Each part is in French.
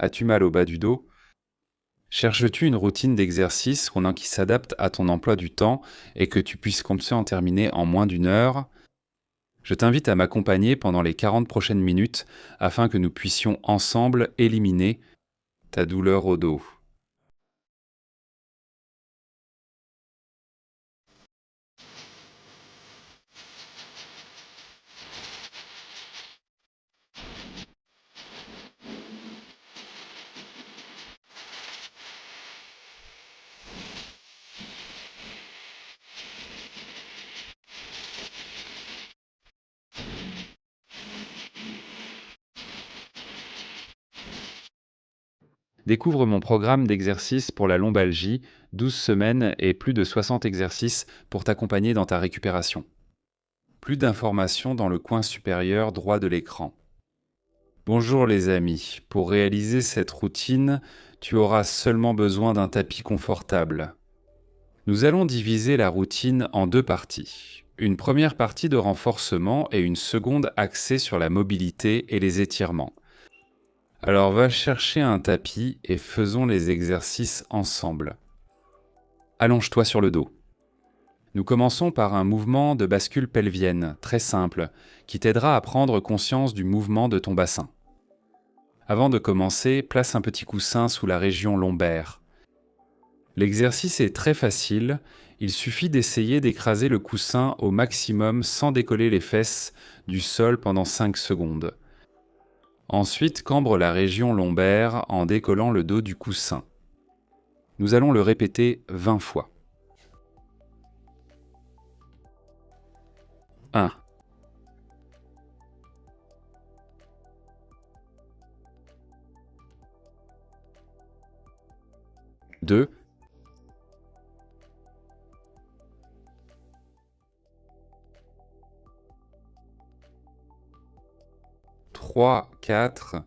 As-tu mal au bas du dos? Cherches-tu une routine d'exercice ou qui s'adapte à ton emploi du temps et que tu puisses comme ça en terminer en moins d'une heure? Je t'invite à m'accompagner pendant les 40 prochaines minutes afin que nous puissions ensemble éliminer ta douleur au dos. Découvre mon programme d'exercices pour la lombalgie, 12 semaines et plus de 60 exercices pour t'accompagner dans ta récupération. Plus d'informations dans le coin supérieur droit de l'écran. Bonjour les amis, pour réaliser cette routine, tu auras seulement besoin d'un tapis confortable. Nous allons diviser la routine en deux parties. Une première partie de renforcement et une seconde axée sur la mobilité et les étirements. Alors va chercher un tapis et faisons les exercices ensemble. Allonge-toi sur le dos. Nous commençons par un mouvement de bascule pelvienne, très simple, qui t'aidera à prendre conscience du mouvement de ton bassin. Avant de commencer, place un petit coussin sous la région lombaire. L'exercice est très facile, il suffit d'essayer d'écraser le coussin au maximum sans décoller les fesses du sol pendant 5 secondes. Ensuite, cambre la région lombaire en décollant le dos du coussin. Nous allons le répéter 20 fois. 1, 2, 3, 4,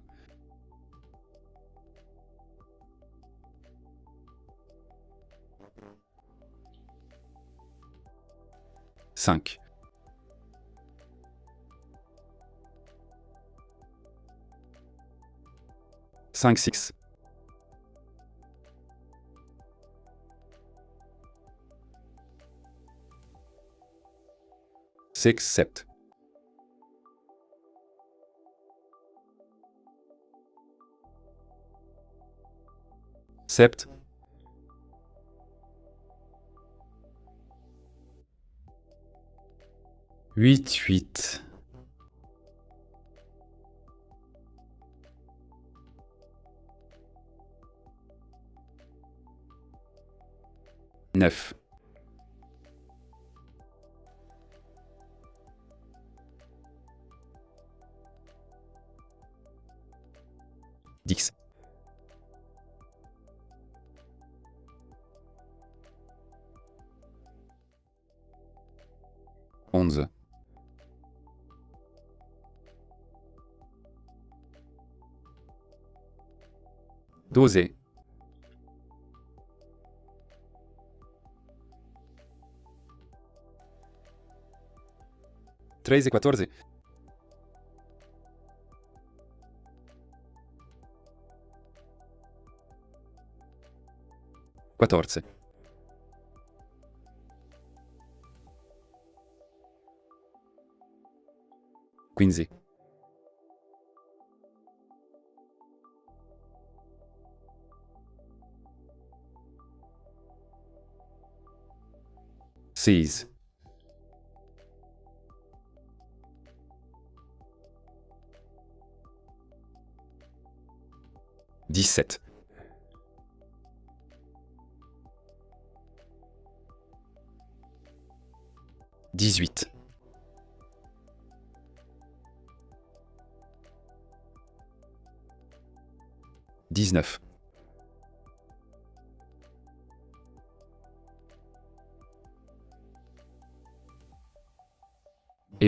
5. 5, 6. 6, 7. 7. 8, 8. 9. 10. 11. 12. 13, 14. 14. 15. 16. 17. 18. 19.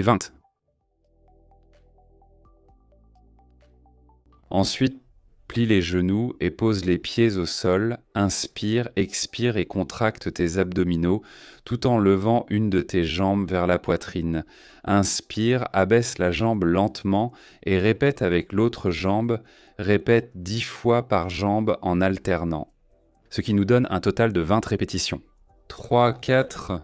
20. Ensuite, Plie les genoux et pose les pieds au sol. Inspire, expire et contracte tes abdominaux tout en levant une de tes jambes vers la poitrine. Inspire, abaisse la jambe lentement et répète avec l'autre jambe. Répète 10 fois par jambe en alternant. Ce qui nous donne un total de 20 répétitions. 3, 4...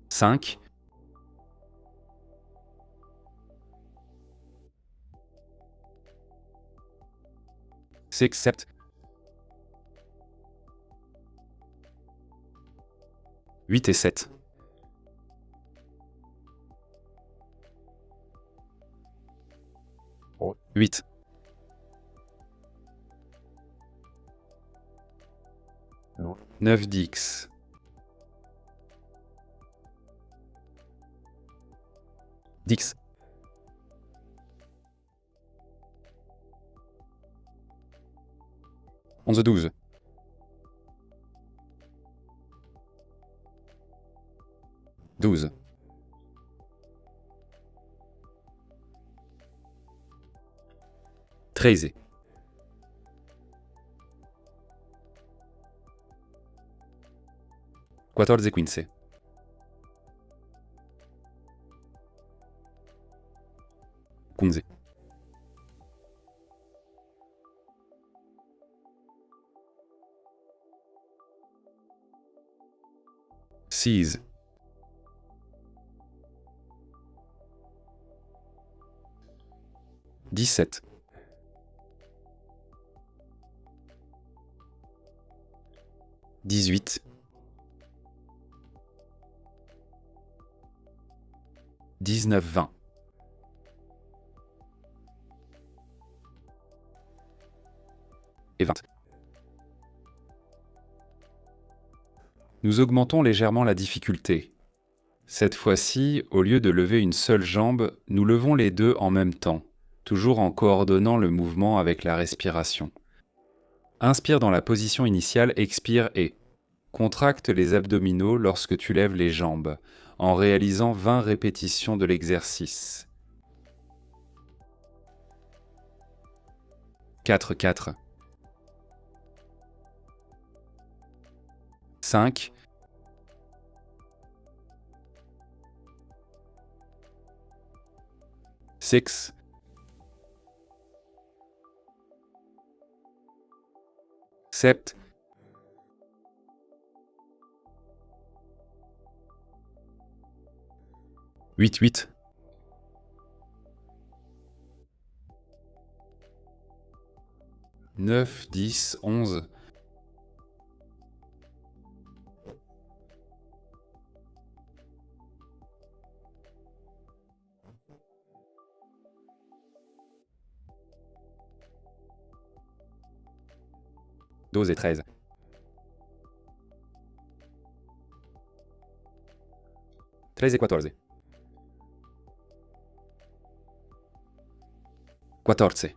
5, 6, 7, 8 et 7. 8. 9 dix. 10. 11, 12. 12. 13. 14 15. 15. 16. 17. 18. 19, 20. Et 20. Nous augmentons légèrement la difficulté. Cette fois-ci, au lieu de lever une seule jambe, nous levons les deux en même temps, toujours en coordonnant le mouvement avec la respiration. Inspire dans la position initiale, expire et contracte les abdominaux lorsque tu lèves les jambes, en réalisant 20 répétitions de l'exercice. 4, 4. 5. 6. 7. 8, 8. 9, 10, 11. 12 et 13. 13 et 14. 14.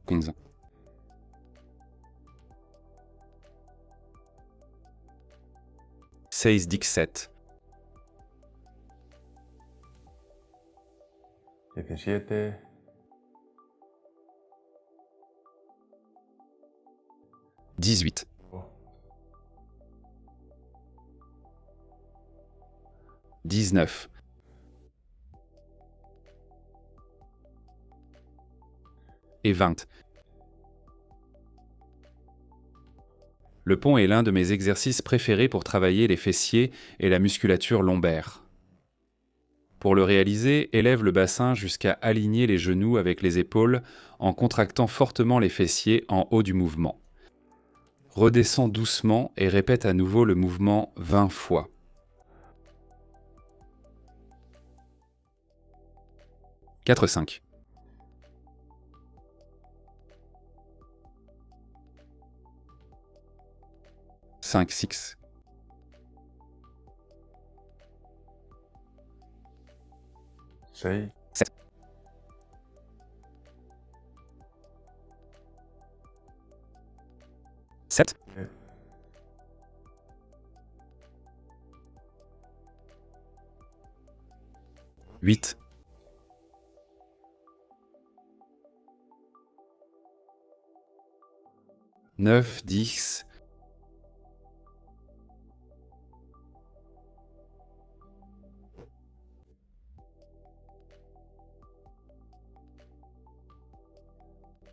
15. 16, 17. 17. 18. 19. 20. Le pont est l'un de mes exercices préférés pour travailler les fessiers et la musculature lombaire. Pour le réaliser, élève le bassin jusqu'à aligner les genoux avec les épaules en contractant fortement les fessiers en haut du mouvement. Redescends doucement et répète à nouveau le mouvement 20 fois. 4, 5. 5, 6. 6. 7. 7, 8, 9, 10,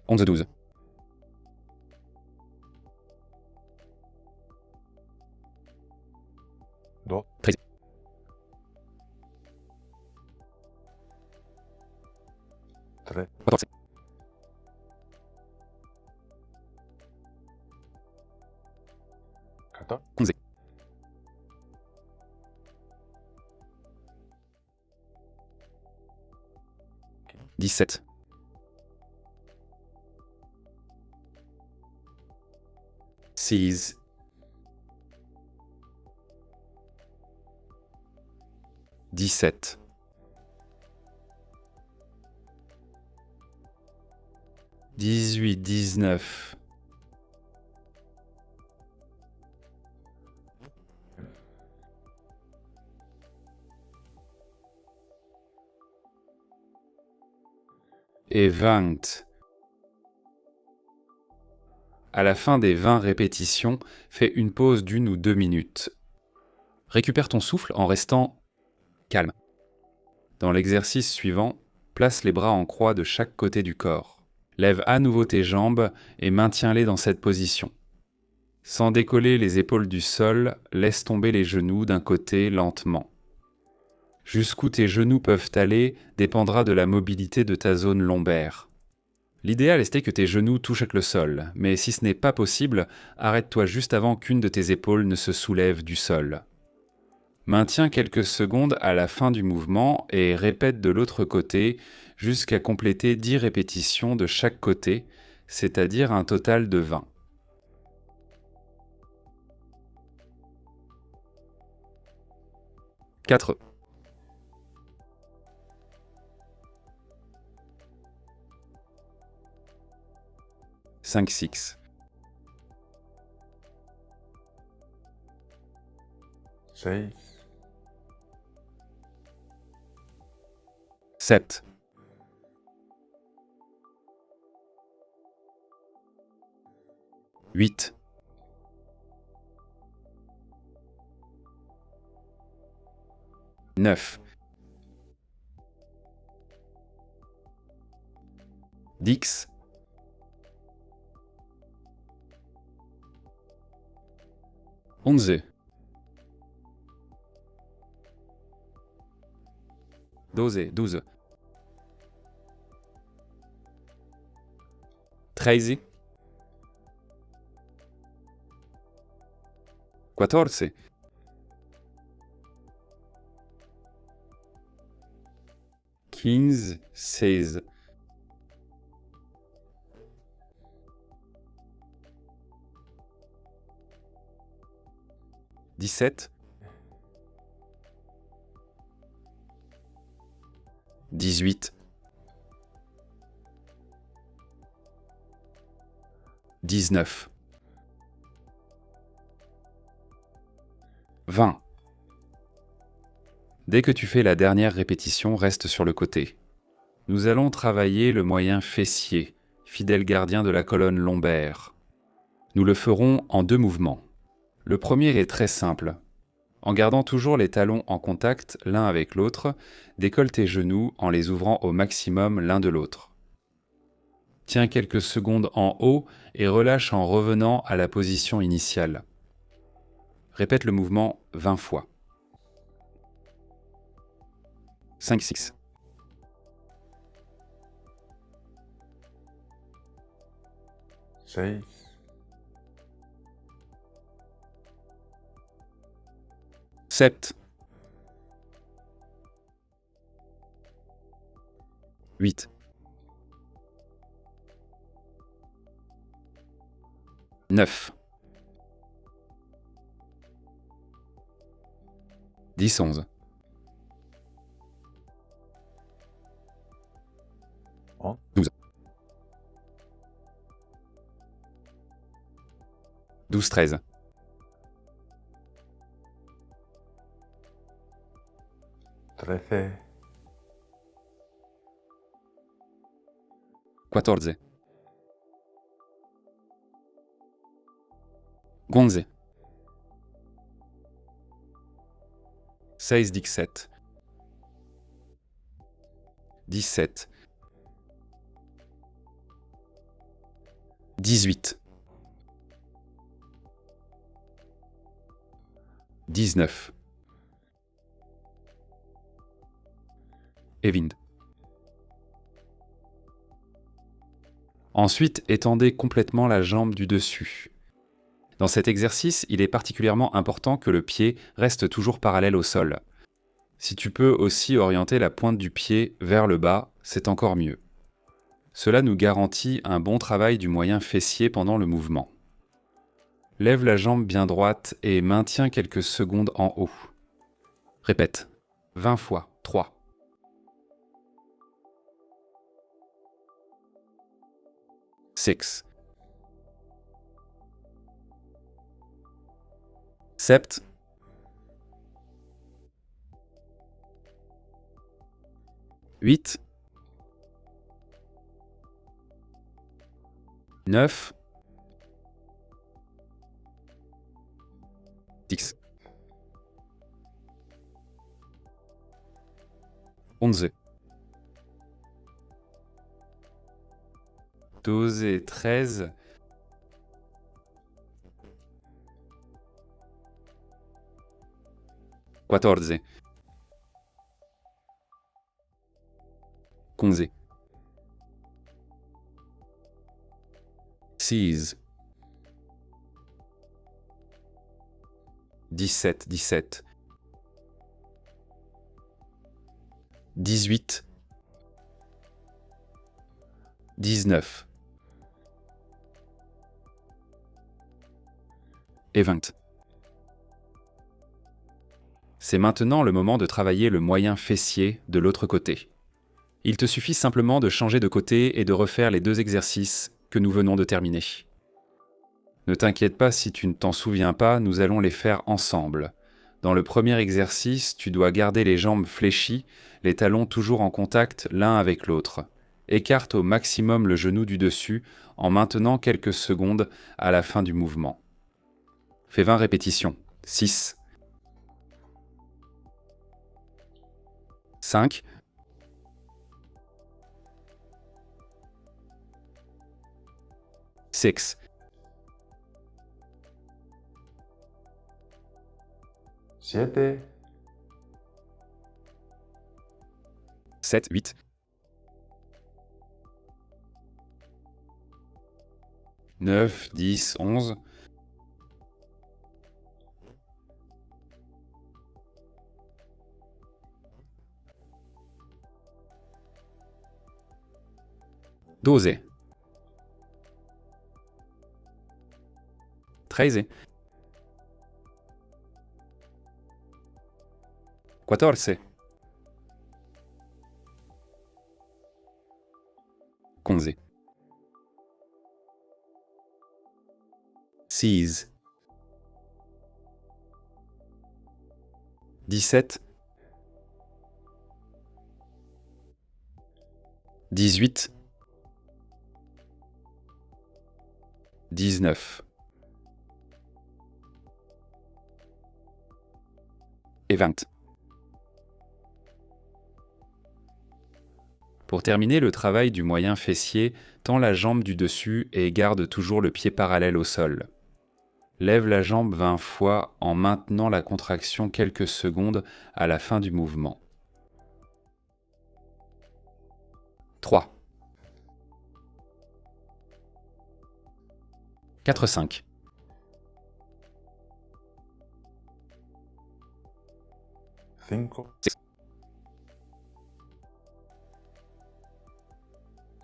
11, 12, 2, 13, 3, 14, 14, 11, 17, 16, 17, 18, 19, 20. À la fin des 20 répétitions, fais une pause d'1 ou 2 minutes. Récupère ton souffle en restant calme. Dans l'exercice suivant, place les bras en croix de chaque côté du corps. Lève à nouveau tes jambes et maintiens-les dans cette position. Sans décoller les épaules du sol, laisse tomber les genoux d'un côté lentement. Jusqu'où tes genoux peuvent aller dépendra de la mobilité de ta zone lombaire. L'idéal est que tes genoux touchent avec le sol, mais si ce n'est pas possible, arrête-toi juste avant qu'une de tes épaules ne se soulève du sol. Maintiens quelques secondes à la fin du mouvement et répète de l'autre côté jusqu'à compléter 10 répétitions de chaque côté, c'est-à-dire un total de 20. 4, 5, 6, 6, 7, 8, 9, 10, 11, 12, 13, 14, 15, 16, 17, 18, 19, 20. Dès que tu fais la dernière répétition, reste sur le côté. Nous allons travailler le moyen fessier, fidèle gardien de la colonne lombaire. Nous le ferons en 2 mouvements. Le premier est très simple. En gardant toujours les talons en contact l'un avec l'autre, décolle tes genoux en les ouvrant au maximum l'un de l'autre. Tiens quelques secondes en haut et relâche en revenant à la position initiale. Répète le mouvement 20 fois. 5, 6. 6, 7, 8, 9, 10, 11, 11, 12, 12, 13. 13, 14. 11. 16, 17. 17. 18. 19. Et 20. Ensuite, étendez complètement la jambe du dessus. Dans cet exercice, il est particulièrement important que le pied reste toujours parallèle au sol. Si tu peux aussi orienter la pointe du pied vers le bas, c'est encore mieux. Cela nous garantit un bon travail du moyen fessier pendant le mouvement. Lève la jambe bien droite et maintiens quelques secondes en haut. Répète. 20 fois. 3. 6. 7. 8. 9. 10. 11. 12 et 13. 14. 15. 16. 17, 17. 18. 19. Et 20. C'est maintenant le moment de travailler le moyen fessier de l'autre côté. Il te suffit simplement de changer de côté et de refaire les 2 exercices que nous venons de terminer. Ne t'inquiète pas si tu ne t'en souviens pas, nous allons les faire ensemble. Dans le premier exercice, tu dois garder les jambes fléchies, les talons toujours en contact l'un avec l'autre. Écarte au maximum le genou du dessus en maintenant quelques secondes à la fin du mouvement. Fais 20 répétitions. 6. 5. 6. 7, 7, 8. 9, 10, 11. 12. 13. 14. 15. 16. 17. 18. 19. Et 20. Pour terminer le travail du moyen fessier, tends la jambe du dessus et garde toujours le pied parallèle au sol. Lève la jambe 20 fois en maintenant la contraction quelques secondes à la fin du mouvement. 3. 4, 5. 5,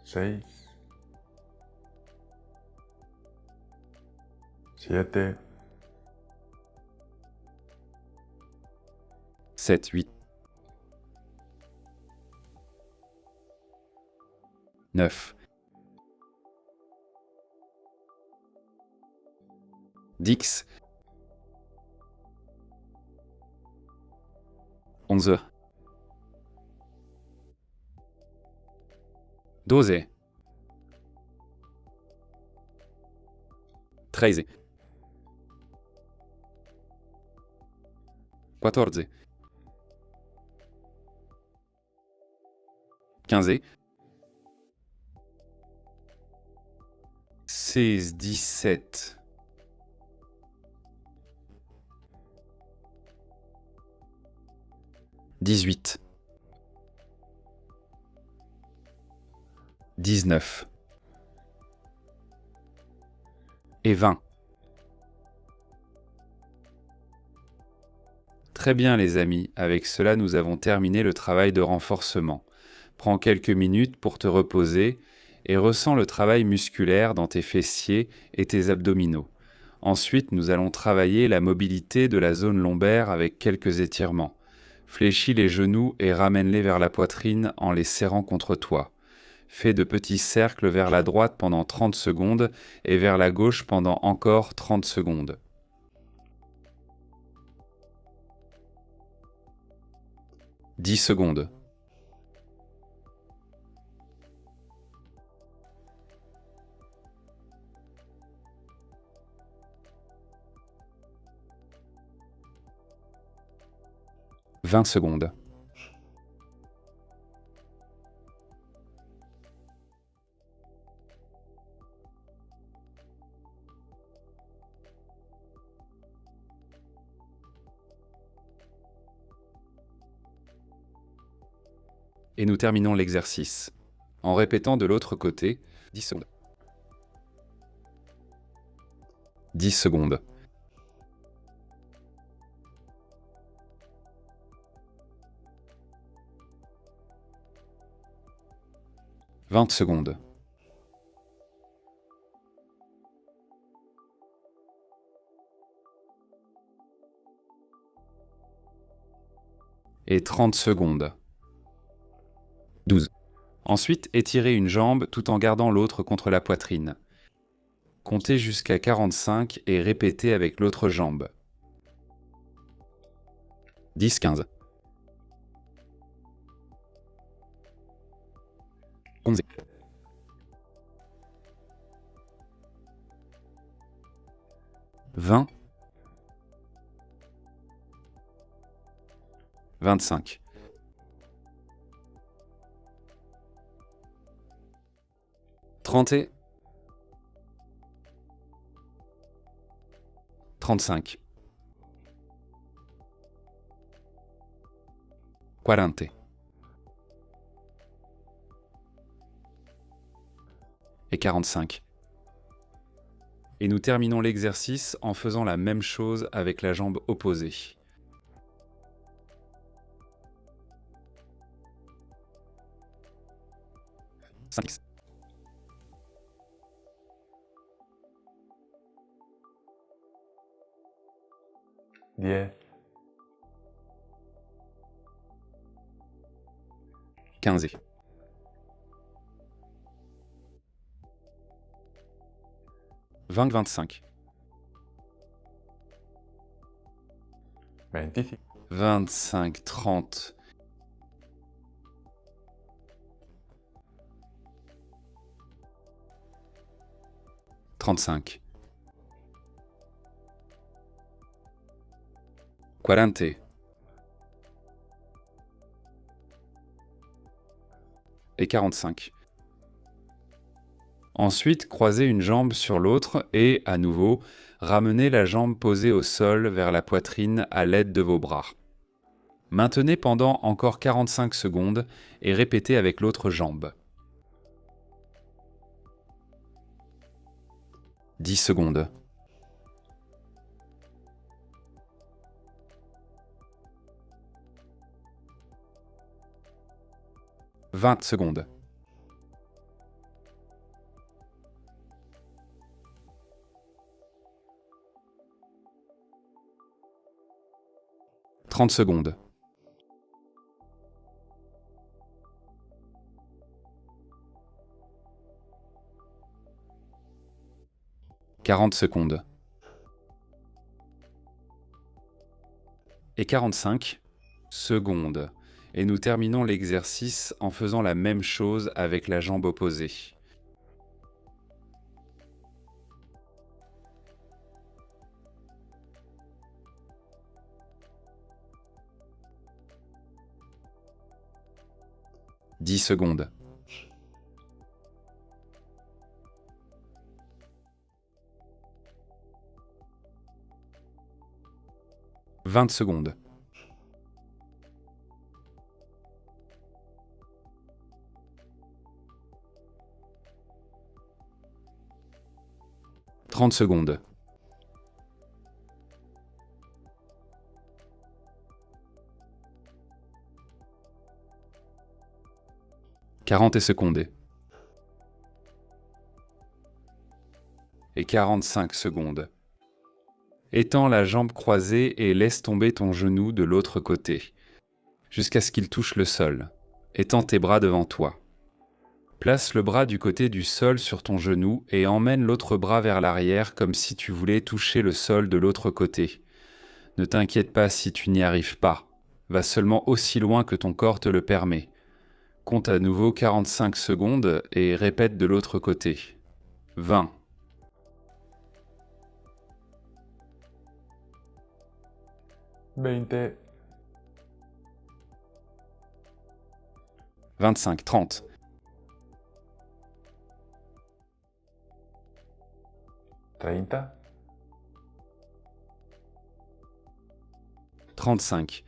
6, 7, 7, 8. 9. 10, 11, 12, 13, 14, 15, 16, 17, 18, 19 et 20. Très bien les amis, avec cela nous avons terminé le travail de renforcement. Prends quelques minutes pour te reposer et ressens le travail musculaire dans tes fessiers et tes abdominaux. Ensuite, nous allons travailler la mobilité de la zone lombaire avec quelques étirements. Fléchis les genoux et ramène-les vers la poitrine en les serrant contre toi. Fais de petits cercles vers la droite pendant 30 secondes et vers la gauche pendant encore 30 secondes. « 10 secondes. 20 secondes. 'Et nous terminons l'exercice en répétant de l'autre côté 10 secondes. 10 secondes. 20 secondes. 30 secondes. 12. Ensuite, étirez une jambe tout en gardant l'autre contre la poitrine. Comptez jusqu'à 45 et répétez avec l'autre jambe. 10, 15. 11. 20. 25. 30. 35. 40. Et 45. Et nous terminons l'exercice en faisant la même chose avec la jambe opposée. 5. 10, 15. 20, 25. 25, 25, 30. 35. 40. Et 45. Ensuite, croisez une jambe sur l'autre et, à nouveau, ramenez la jambe posée au sol vers la poitrine à l'aide de vos bras. Maintenez pendant encore 45 secondes et répétez avec l'autre jambe. 10 secondes. 20 secondes. 30 secondes. 40 secondes. 45 secondes. Et nous terminons l'exercice en faisant la même chose avec la jambe opposée. « 10 secondes. 20 secondes. 30 secondes. 40 secondes. Et 45 secondes. Étends la jambe croisée et laisse tomber ton genou de l'autre côté, jusqu'à ce qu'il touche le sol. Étends tes bras devant toi. Place le bras du côté du sol sur ton genou et emmène l'autre bras vers l'arrière comme si tu voulais toucher le sol de l'autre côté. Ne t'inquiète pas si tu n'y arrives pas. Va seulement aussi loin que ton corps te le permet. Compte à nouveau 45 secondes et répète de l'autre côté. 20. 20, 25, 30. 30, 35.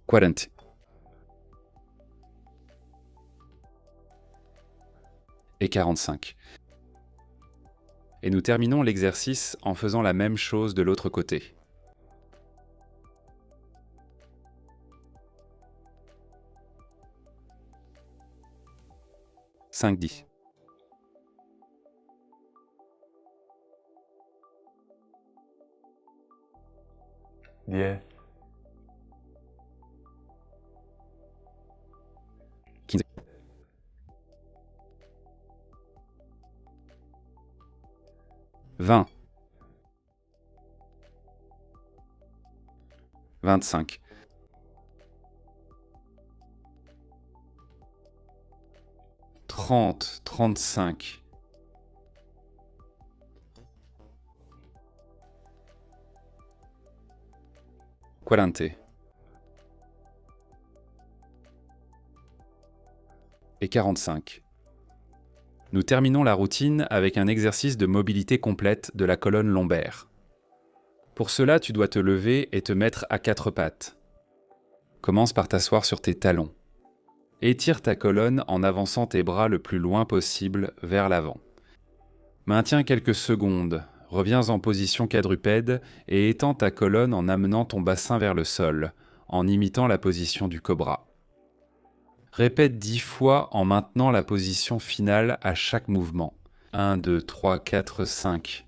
40. Et 45. Et nous terminons l'exercice en faisant la même chose de l'autre côté. « 5, 10. 10, 15. 20. 25. 30, 35. 40. Et 45. Nous terminons la routine avec un exercice de mobilité complète de la colonne lombaire. Pour cela, tu dois te lever et te mettre à quatre pattes. Commence par t'asseoir sur tes talons. Étire ta colonne en avançant tes bras le plus loin possible vers l'avant. Maintiens quelques secondes, reviens en position quadrupède et étends ta colonne en amenant ton bassin vers le sol, en imitant la position du cobra. Répète 10 fois en maintenant la position finale à chaque mouvement. 1, 2, 3, 4, 5.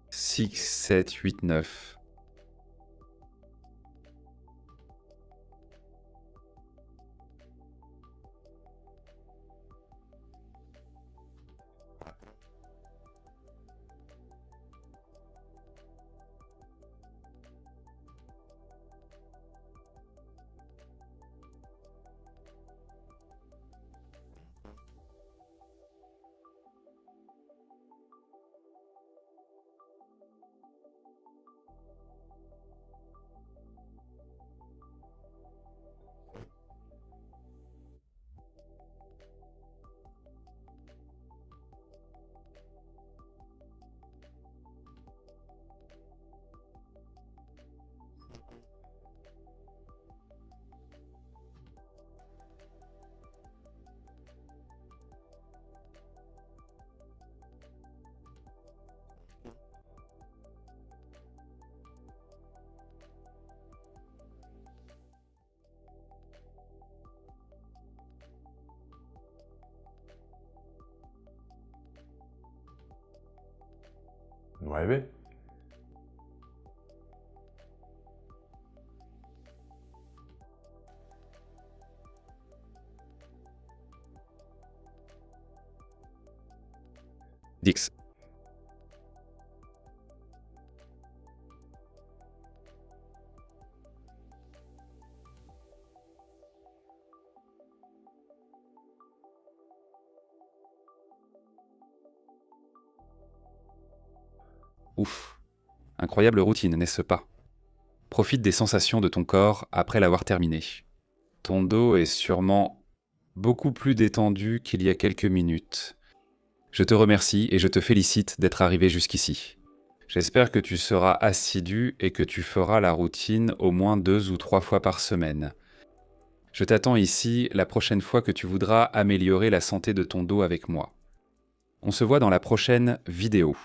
« 6, 7, 8, 9. 9, 10. Ouf. Incroyable routine, n'est-ce pas? Profite des sensations de ton corps après l'avoir terminé. Ton dos est sûrement beaucoup plus détendu qu'il y a quelques minutes. Je te remercie et je te félicite d'être arrivé jusqu'ici. J'espère que tu seras assidu et que tu feras la routine au moins 2 ou 3 fois par semaine. Je t'attends ici la prochaine fois que tu voudras améliorer la santé de ton dos avec moi. On se voit dans la prochaine vidéo.